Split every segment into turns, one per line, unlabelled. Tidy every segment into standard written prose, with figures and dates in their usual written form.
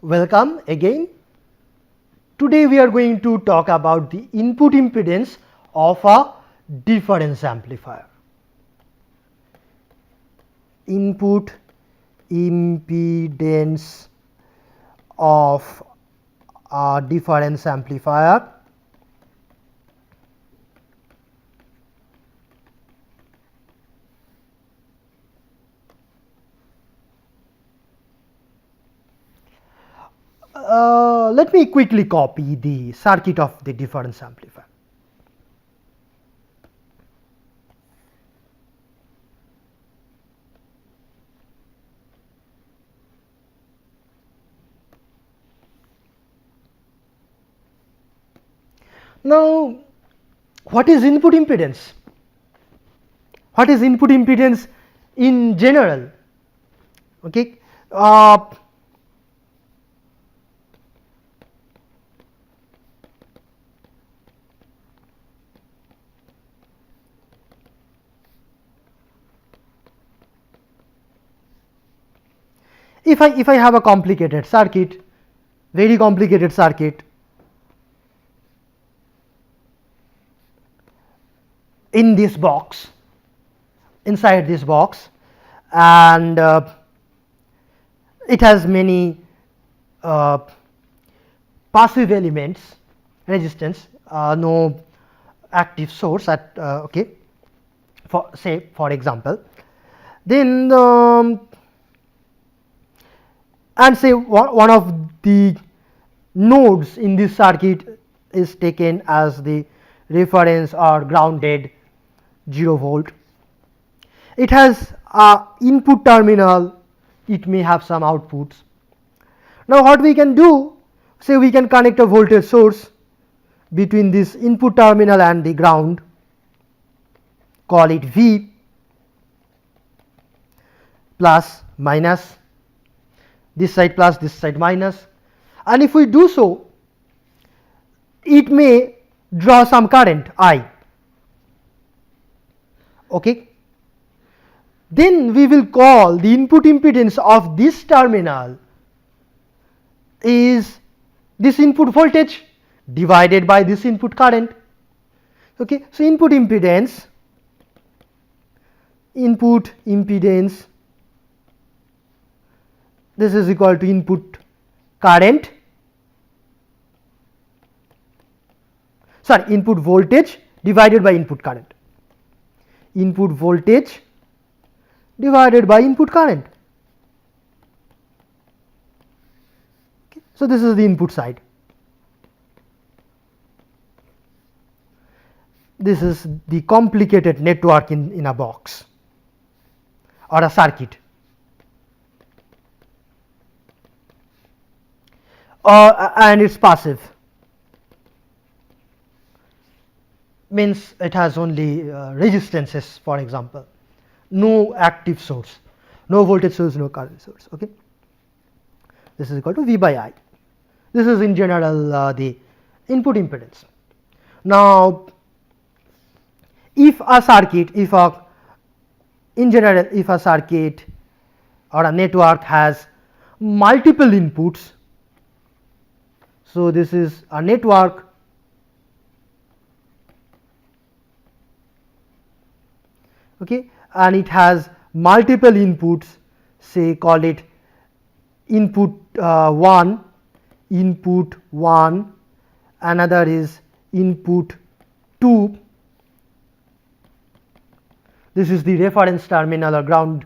Welcome again. Today we are going to talk about the input impedance of a difference amplifier. Input impedance of a difference amplifier. Let me quickly copy the circuit of the difference amplifier. Now, what is input impedance? What is input impedance in general? Okay. If I have a complicated circuit, very complicated circuit, in this box, inside this box, and it has many passive elements, resistance, no active source at okay, for example, then and say one of the nodes in this circuit is taken as the reference or grounded 0 volt. It has a input terminal, it may have some outputs. Now what we can do, say we can connect a voltage source between this input terminal and the ground, call it V plus minus, this side plus, this side minus, and if we do so, it may draw some current I. Okay. Then we will call the input impedance of this terminal is this input voltage divided by this input current. Okay. So, input impedance this is equal to input current, sorry, input voltage divided by input current, input voltage divided by input current. Okay. So, this is the input side, this is the complicated network in a box or a circuit. And it is passive, means it has only resistances, for example, no active source, no voltage source, no current source. Okay. This is equal to V by I. This is in general the input impedance. Now, if a circuit, in general, if a circuit or a network has multiple inputs, so this is a network, okay, and it has multiple inputs, say call it input 1, another is input 2, this is the reference terminal or ground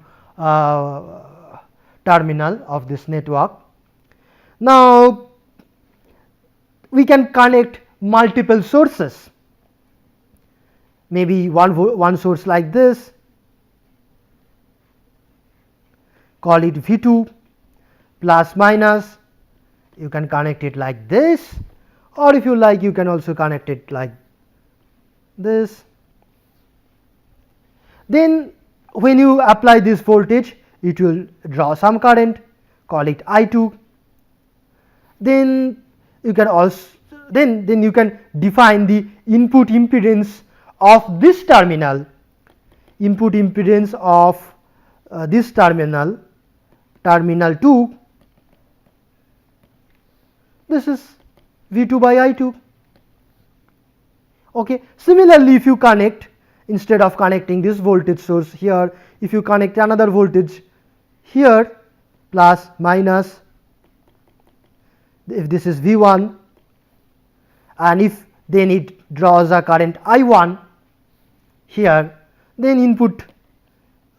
terminal of this network. Now, we can connect multiple sources, maybe one source like this, call it V2 plus minus, you can connect it like this, or if you like you can also connect it like this. Then when you apply this voltage, it will draw some current, call it I2. Then you can also then you can define the input impedance of this terminal, input impedance of this terminal 2 this is V2 by I2. Okay. Similarly, if you connect, instead of connecting this voltage source here, if you connect another voltage here, plus minus, if this is V1, and if then it draws a current I1 here, then input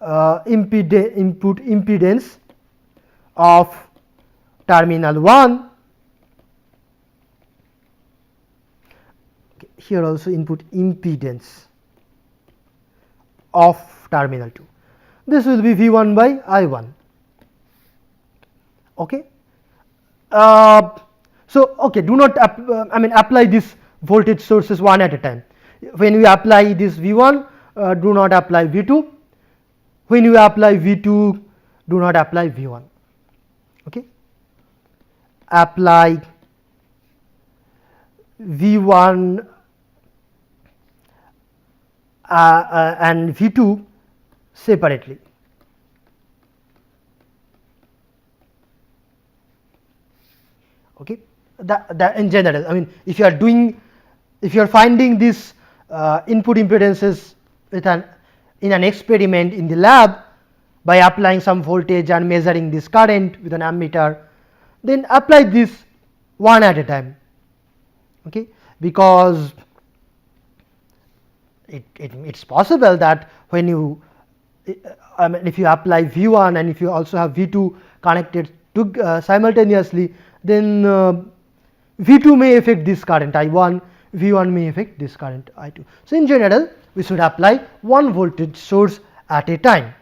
impedance of terminal 1, here also input impedance of terminal 2, this will be V1 by I1. Okay. So okay, do not apply this voltage sources one at a time. When we apply this V1, do not apply V2. When you apply V2, do not apply V1. Okay. Apply V1 and V2 separately. Okay. That in general, I mean, if you are finding this input impedances in an experiment in the lab by applying some voltage and measuring this current with an ammeter, then apply this one at a time. Okay. Because it's possible that when you if you apply V1 and if you also have V2 connected to simultaneously, then V2 may affect this current I1, V1 may affect this current I2. So, in general, we should apply one voltage source at a time.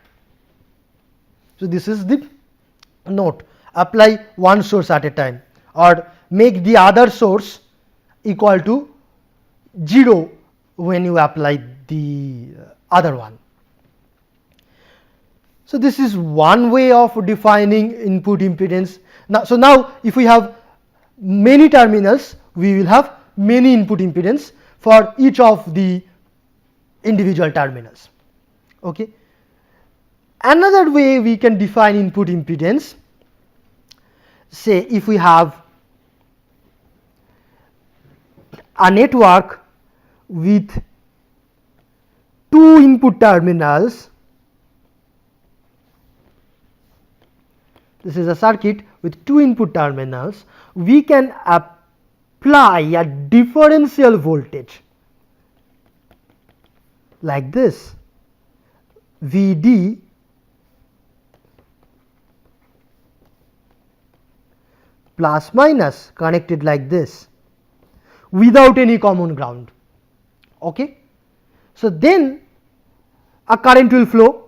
So, this is the note, apply one source at a time, or make the other source equal to 0 when you apply the other one. So, this is one way of defining input impedance. Now if we have many terminals, we will have many input impedance for each of the individual terminals. Okay. Another way we can define input impedance, say if we have a network with two input terminals, this is a circuit with two input terminals, we can apply a differential voltage like this, Vd plus minus, connected like this without any common ground. Okay. So, then a current will flow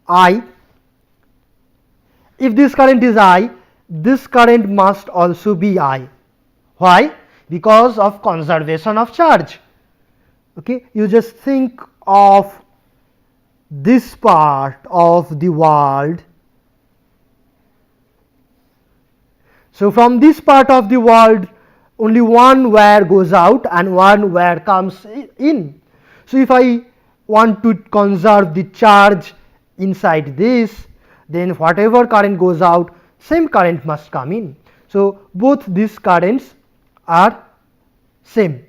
I. If this current is I, this current must also be I. Why? Because of conservation of charge. Okay. You just think of this part of the world. So, from this part of the world, only one wire goes out and one wire comes in. So, if I want to conserve the charge inside this, then whatever current goes out, same current must come in. So, both these currents are same,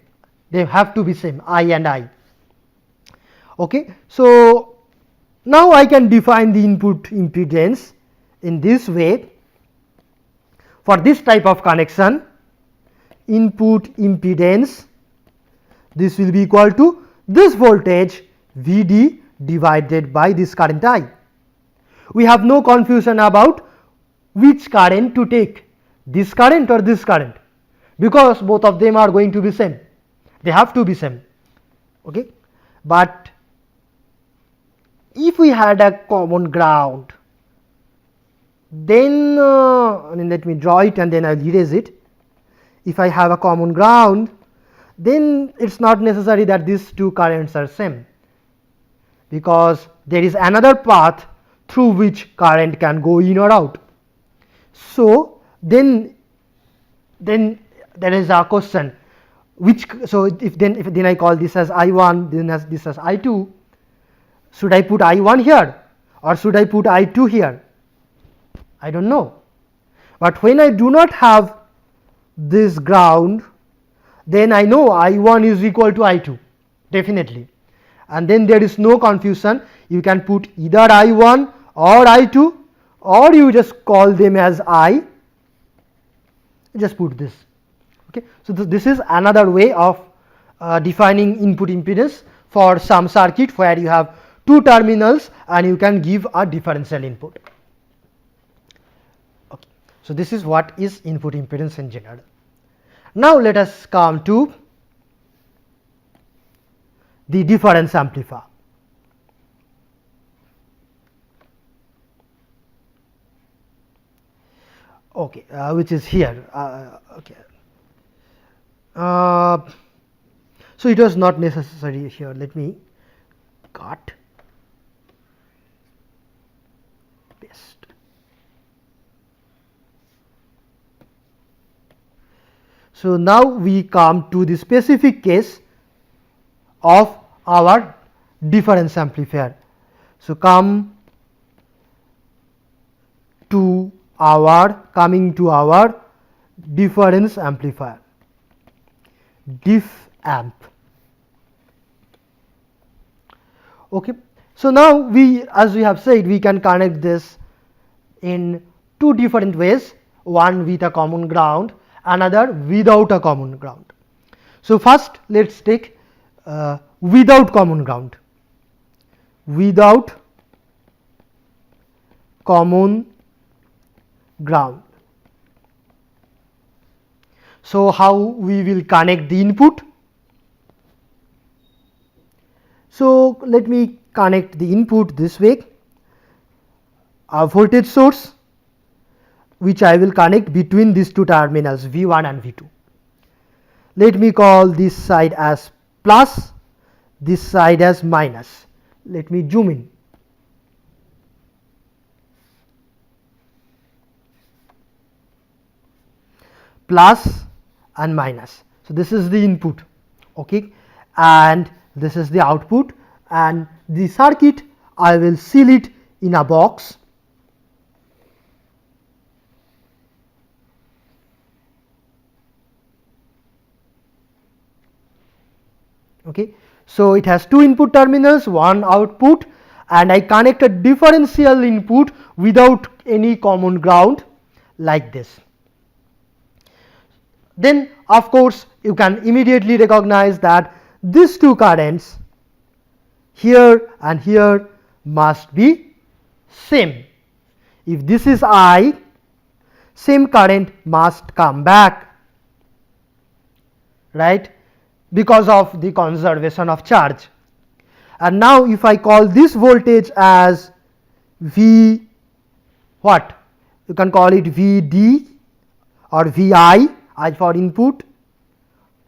they have to be same, I and I. Okay. So, now I can define the input impedance in this way. For this type of connection, input impedance, this will be equal to this voltage Vd divided by this current I. We have no confusion about which current to take, this current or this current, because both of them are going to be same, they have to be same. Okay. But if we had a common ground, then let me draw it and then I will erase it. If I have a common ground, then it is not necessary that these two currents are same, because there is another path through which current can go in or out. So, then there is a question, which, so if then I call this as I1, then as this as I2, should I put I1 here or should I put I2 here? I do not know. But when I do not have this ground, then I know I1 is equal to I2 definitely, and then there is no confusion. You can put either I1 or I2, or you just call them as I, just put this. Okay, so this is another way of defining input impedance for some circuit where you have two terminals and you can give a differential input. Okay, so this is what is input impedance in general. Now let us come to the difference amplifier. Okay, which is here. Okay. So it was not necessary here. Let me cut, paste. So now we come to the specific case of our difference amplifier. So coming to our difference amplifier, diff amp. Okay, so now as we have said, we can connect this in two different ways, one with a common ground, another without a common ground. So first let's take without common ground. Without common ground. So how we will connect the input? So let me connect the input this way. A voltage source which I will connect between these two terminals V1 and V2. Let me call this side as plus, this side as minus. Let me zoom in. Plus and minus. So this is the input, okay, and this is the output, and the circuit I will seal it in a box. Okay, so it has two input terminals, one output, and I connect a differential input without any common ground like this. Then of course you can immediately recognize that these two currents here and here must be same. If this is I, same current must come back, right, because of the conservation of charge. And now if I call this voltage as V, what you can call it, Vd or Vi, I for input,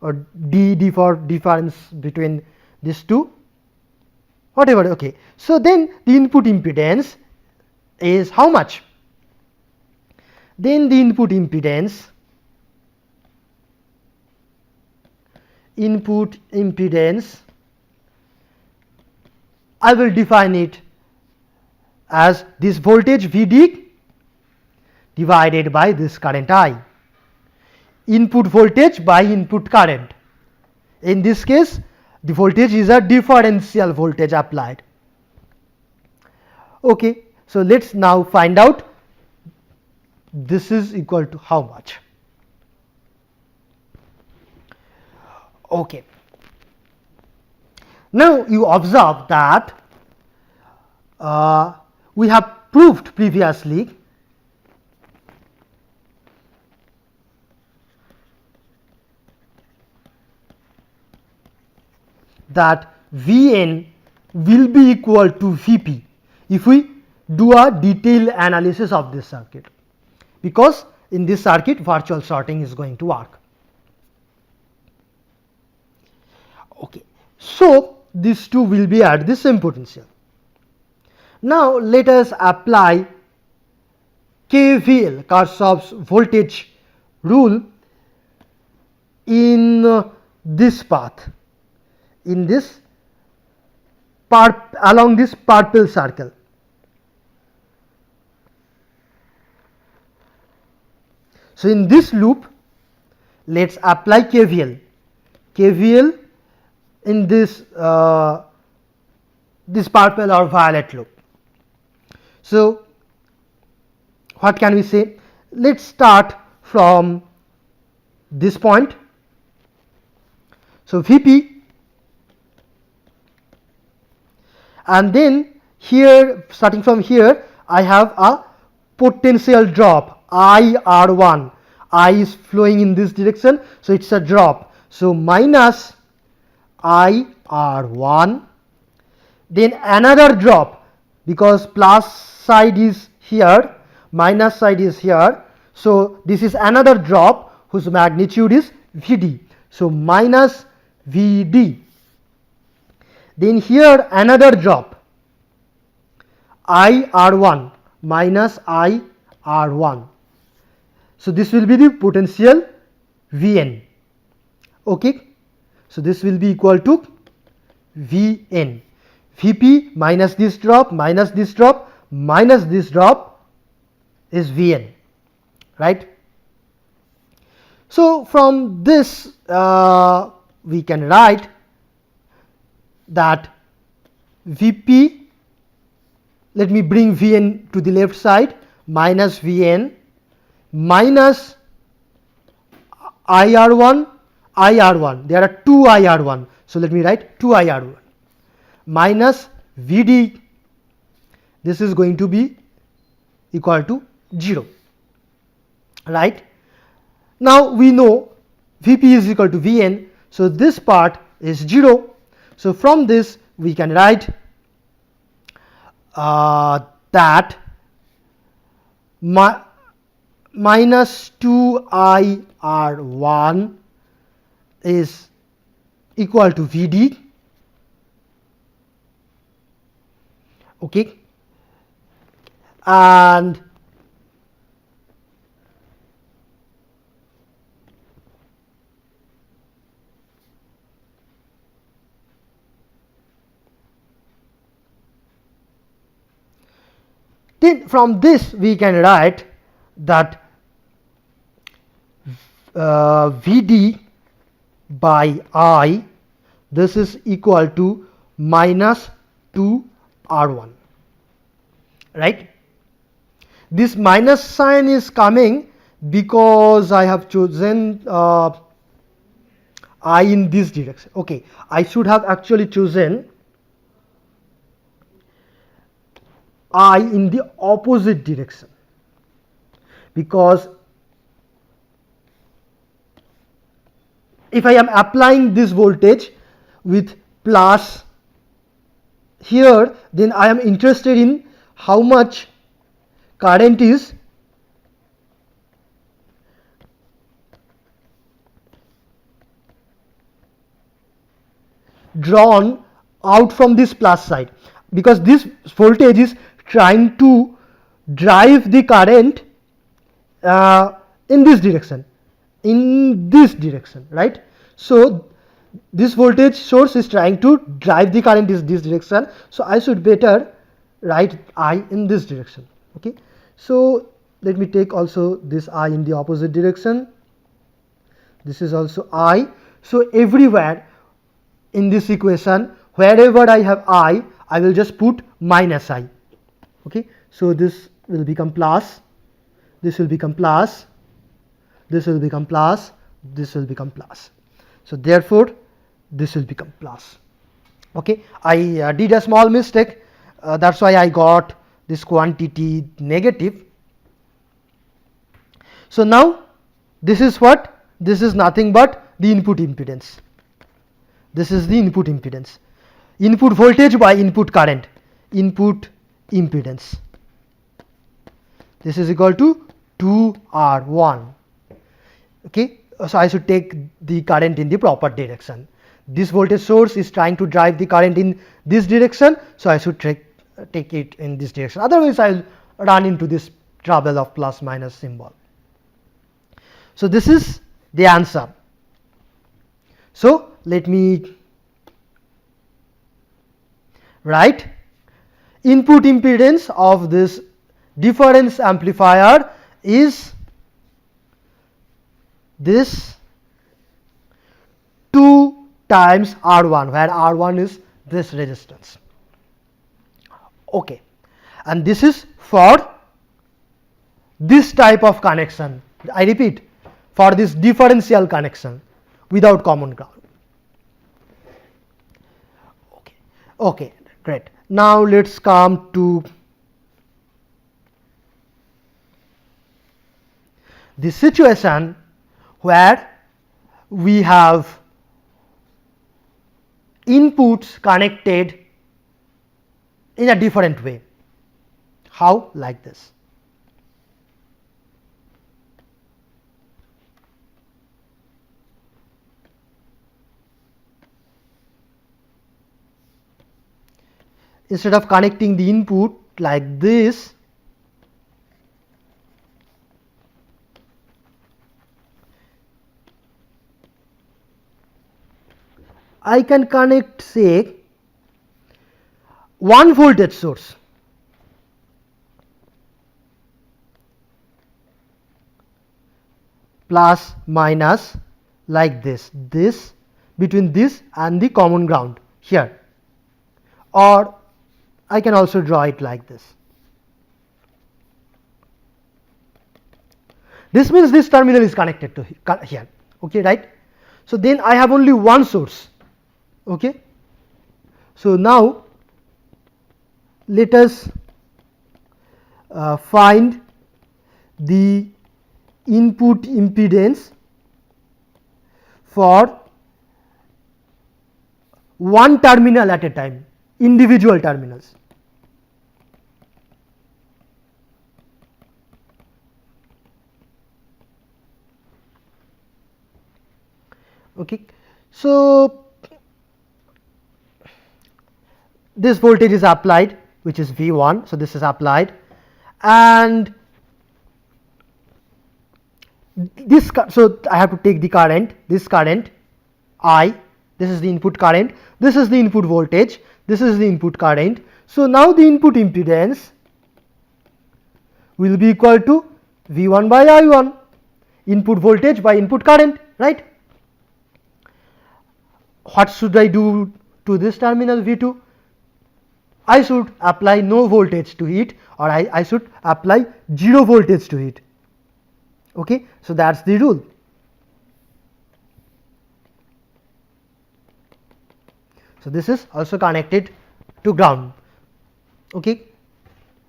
or Dd for difference between these two, whatever. Okay, so then the input impedance is how much? Then the input impedance I will define it as this voltage Vd divided by this current I. Input voltage by input current. In this case, the voltage is a differential voltage applied. Okay, so let's now find out this is equal to how much. Okay, now you observe that we have proved previously that Vn will be equal to Vp if we do a detailed analysis of this circuit, because in this circuit virtual sorting is going to work. Okay, so these two will be at the same potential. Now let us apply KVL, Kirchhoff's voltage rule, in this path, in this along this purple circle. So in this loop let's apply KVL in this this purple or violet loop. So what can we say? Let's start from this point. So Vp, and then here, starting from here, I have a potential drop IR1. I is flowing in this direction, so it's a drop. So minus IR1, then another drop, because plus side is here, minus side is here, so this is another drop whose magnitude is Vd. So minus Vd. Then here another drop IR1 minus IR1. So this will be the potential Vn. Okay. So this will be equal to Vn. Vp minus this drop minus this drop minus this drop is Vn, right? So from this we can write that Vp, let me bring Vn to the left side, minus Vn minus IR1, there are two IR1, so let me write 2 IR1 minus Vd, this is going to be equal to 0, right? Now we know Vp is equal to Vn, so this part is 0. So from this we can write that minus 2 IR1 is equal to Vd. Okay, and then from this we can write that Vd by I, this is equal to minus 2 R1, right? This minus sign is coming because I have chosen I in this direction. Okay, I should have actually chosen I in the opposite direction, because if I am applying this voltage with plus here, then I am interested in how much current is drawn out from this plus side, because this voltage is trying to drive the current in this direction, right? So this voltage source is trying to drive the current in this direction, so I should better write I in this direction. Okay, so let me take also this I in the opposite direction, this is also I. So everywhere in this equation, wherever I have I will just put minus I. Okay, so this will become plus, this will become plus, this will become plus, this will become plus. So therefore this will become plus. Okay, I did a small mistake, that's why I got this quantity negative. So now this is what? This is nothing but the input impedance. This is the input impedance. Input voltage by input current, input impedance. This is equal to 2R1. Okay, so I should take the current in the proper direction. This voltage source is trying to drive the current in this direction, so I should take it in this direction. Otherwise, I will run into this trouble of plus minus symbol. So this is the answer. So let me write input impedance of this difference amplifier is this times R1, where R1 is this resistance. Okay, and this is for this type of connection. I repeat, for this differential connection without common ground. Okay, great. Now let's come to the situation where we have inputs connected in a different way. How? Like this. Instead of connecting the input like this, I can connect, say, one voltage source plus minus like this between this and the common ground here, or I can also draw it like this. This means this terminal is connected to here, okay, right? So then I have only one source, okay. So now let us find the input impedance for one terminal at a time, individual terminals. Okay, so this voltage is applied, which is V1. So this is applied, and this, so I have to take the current, this current I, this is the input current, this is the input voltage, this is the input current. So now the input impedance will be equal to V1 by I1, input voltage by input current, right? What should I do to this terminal V2? I should apply no voltage to it, or I should apply 0 voltage to it. Okay, so that's the rule. So this is also connected to ground. Okay,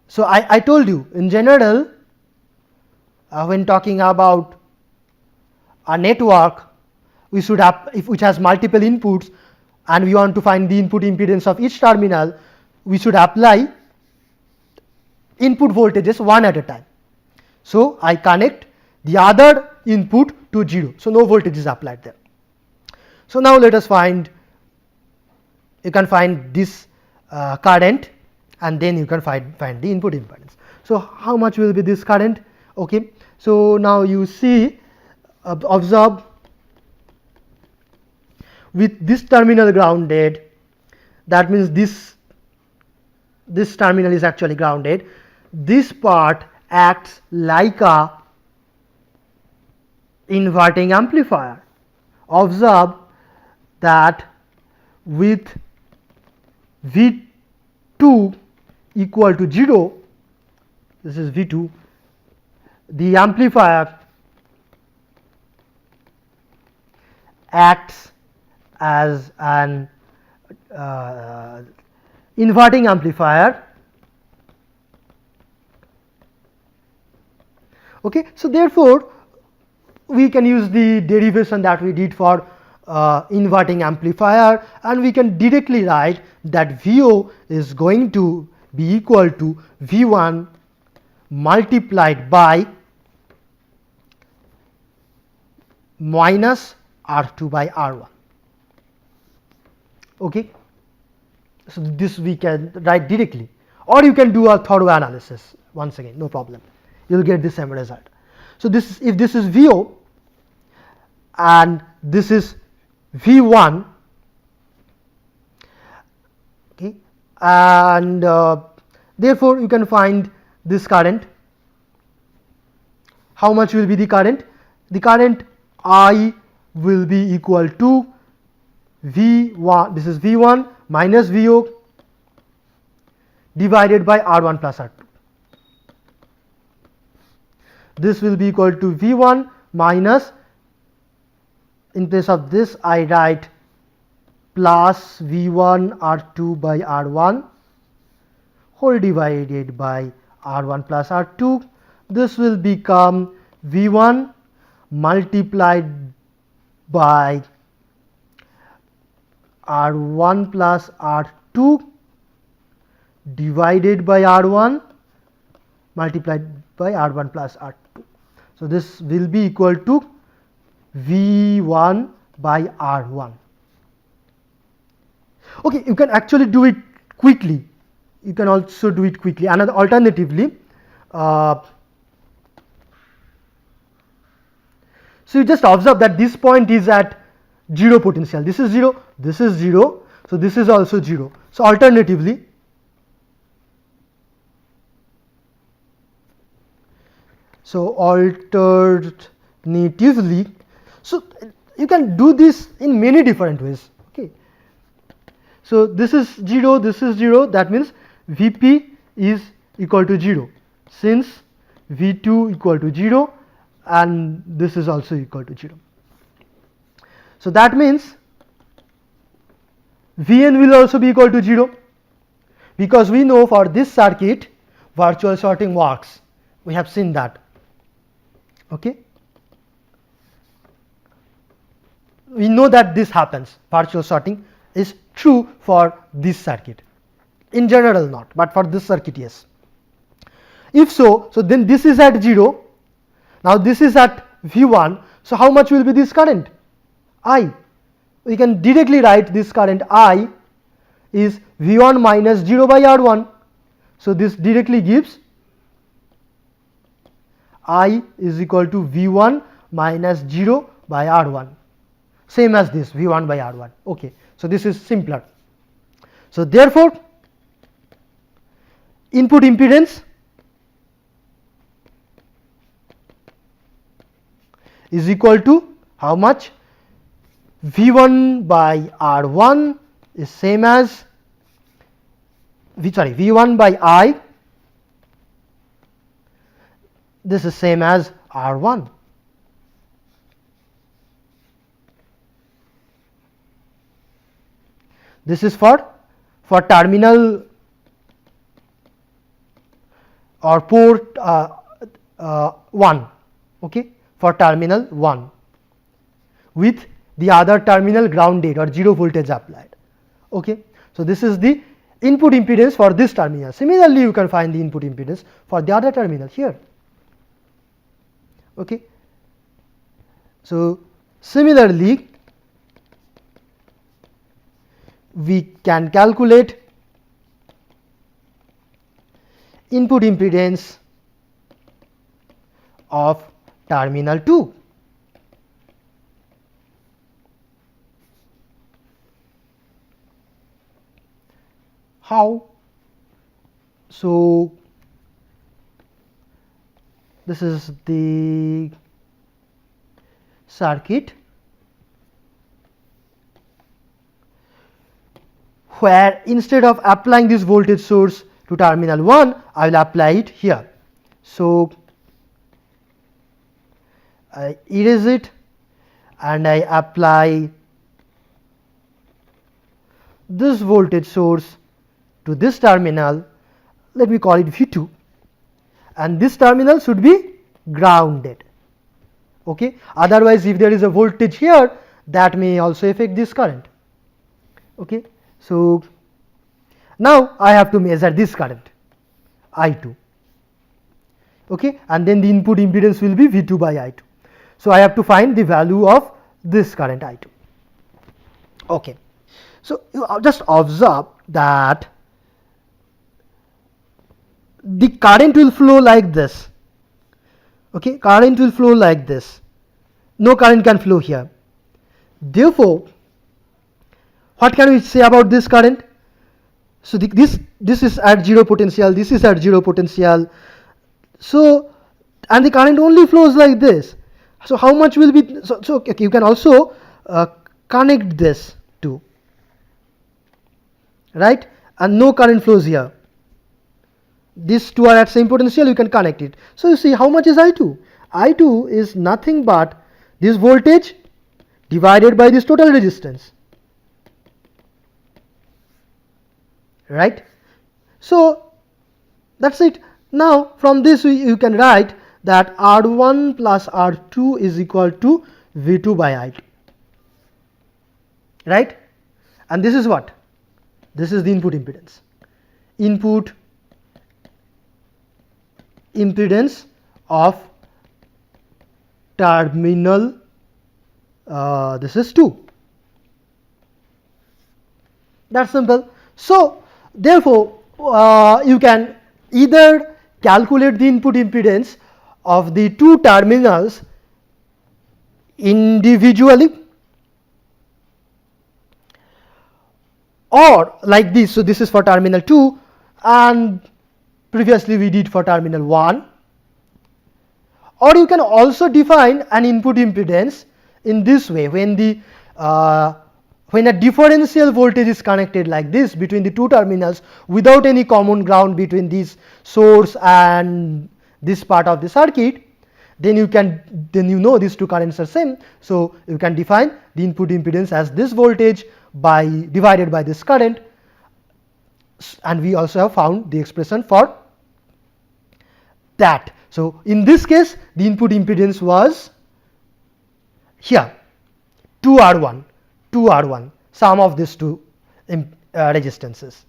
so I told you in general, when talking about a network, we should have, which has multiple inputs, and we want to find the input impedance of each terminal, we should apply input voltages one at a time. So I connect the other input to 0, so no voltage is applied there. So now let us find, you can find this current, and then you can find the input impedance. So how much will be this current? Okay, so now you see, observe, with this terminal grounded, that means this terminal is actually grounded. This part acts like a inverting amplifier. Observe that with V2 equal to 0, this is V2, the amplifier acts as an inverting amplifier. Okay, so therefore we can use the derivation that we did for inverting amplifier, and we can directly write that VO is going to be equal to V1 multiplied by minus R2 by R1. Okay, so this we can write directly, or you can do a thorough analysis once again, no problem, you will get the same result. So this, if this is VO and this is V1, okay, and therefore you can find this current. How much will be the current? The current I will be equal to V1, this is V1 minus VO divided by R1 plus R2. This will be equal to V1 minus, in place of this I write plus V1 R2 by R1 whole divided by R1 plus R2. This will become V1 multiplied by R1 plus R2 divided by R1 multiplied by R1 plus R2. So, this will be equal to V1 by R1. Okay, you can actually do it quickly. You can also do it quickly. Another alternatively, so you just observe that this point is at 0 potential. This is 0, this is 0, so this is also 0. So alternatively, so you can do this in many different ways. Okay. So this is 0, this is 0. That means Vp is equal to 0, since V2 equal to 0 and this is also equal to 0. So that means Vn will also be equal to 0, because we know for this circuit virtual sorting works. We have seen that. Okay. We know that this happens. Virtual sorting is true for this circuit. In general not, but for this circuit yes. If so, so then this is at 0. Now this is at V1. So how much will be this current? I. We can directly write this current I is V1 minus 0 by R1. So this directly gives I is equal to V1 minus 0 by R1. Same as this, V1 by R1. Okay. So this is simpler. So therefore, input impedance is equal to how much? V1 by R1 is same as V1 by I. This is same as R1. This is for terminal or port 1, okay, for terminal 1 with the other terminal grounded or 0 voltage applied. Okay. So this is the input impedance for this terminal. Similarly, you can find the input impedance for the other terminal here. Okay. So similarly, we can calculate input impedance of terminal 2. How? So this is the circuit where instead of applying this voltage source to terminal 1, I will apply it here. So I erase it and I apply this voltage source to this terminal. Let me call it V2, and this terminal should be grounded. Okay. Otherwise, if there is a voltage here, that may also affect this current. Okay. So now I have to measure this current I2. Okay. And then the input impedance will be V2 by I2. So I have to find the value of this current I2. Okay. So you just observe that the current will flow like this. Okay, current will flow like this. No current can flow here. Therefore, what can we say about this current? So this is at 0 potential. This is at 0 potential. So and the current only flows like this. So how much will be? So okay, you can also connect this. 2, right, and no current flows here. These two are at same potential, you can connect it. So you see how much is I2? I2 is nothing but this voltage divided by this total resistance, right? So that's it. Now from this you can write that R1 plus R2 is equal to V2 by I2, right? And this is what? This is the input impedance. Input impedance of terminal, this is 2. That's simple. So therefore you can either calculate the input impedance of the two terminals individually, or like this. So this is for terminal 2 and previously we did for terminal 1. Or you can also define an input impedance in this way: when a differential voltage is connected like this between the two terminals without any common ground between this source and this part of the circuit, then you know these two currents are same. So you can define the input impedance as this voltage divided by this current, and we also have found the expression for that. So in this case the input impedance was here 2R1, sum of these two resistances.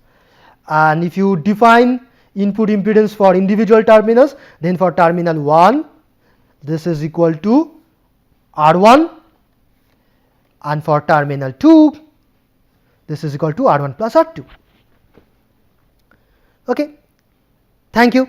And if you define input impedance for individual terminals, then for terminal 1 this is equal to R1, and for terminal 2 this is equal to R1 plus R2. Okay, thank you.